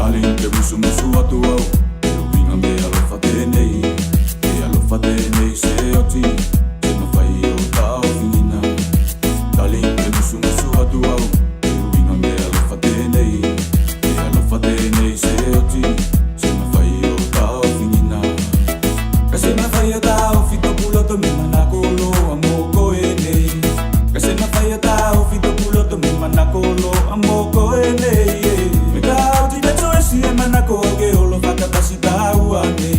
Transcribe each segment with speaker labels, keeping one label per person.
Speaker 1: Darling, te musu musu atu au e winga me alofa tenei e alofa tenei se oti se mawhai o tau whingina. Darling, te musu musu atu au e winga me alofa tenei e alofa tenei se oti se mawhai o tau whingina. Ka se mawhai o tau whito puloto me manakolo a moko e nei. Ka se mawhai o tau whito puloto me manakolo a moko e nei. Si e manako ke olo whakapasita uane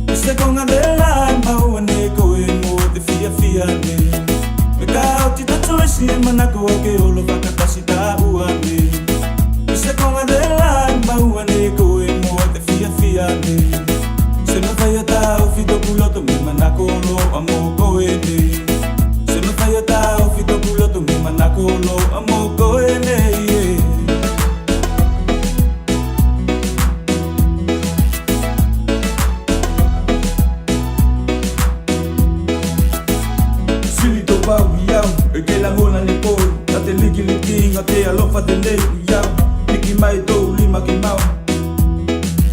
Speaker 1: E se konga de la mauane ko e mo te fia fia ne Me ka oti tato e si e manako ke olo whakapasita uane E se konga de la mauane ko e mo te fia fia ne Se me whai a tau whito puloto me manako lo a moko e ne Se me whai a tau whito puloto me manako lo a moko e ne E ke la mona ni pol, na te liki liki nga te alofa te nei iau Liki mai tau lima ki mau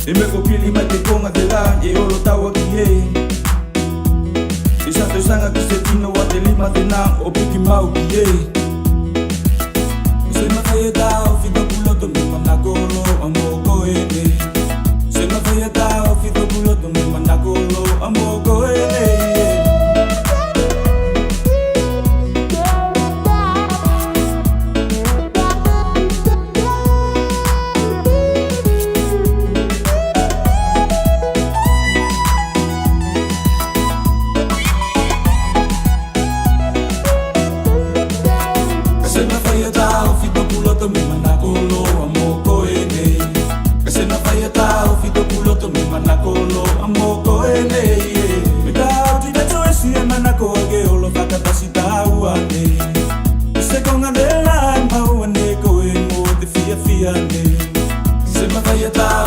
Speaker 1: E me ko pili mai te konga te la, e olo taua ki e E sato sanga ki se tino wa te lima te na, o piki mau ki e Se ma whai e tau whito puloto me manakolo a moko e ne Se ma whai e tau whito puloto me manakolo a moko e ne Se na whai a tau whito puloto me manakolo a moko e nei Ka se na whai a tau whito puloto me manakolo a moko e nei Me tau ti tato e si e manako ke olo whakapasita uane E se konga de la mauane ko e mo te fia fia ne Se ma whai a tau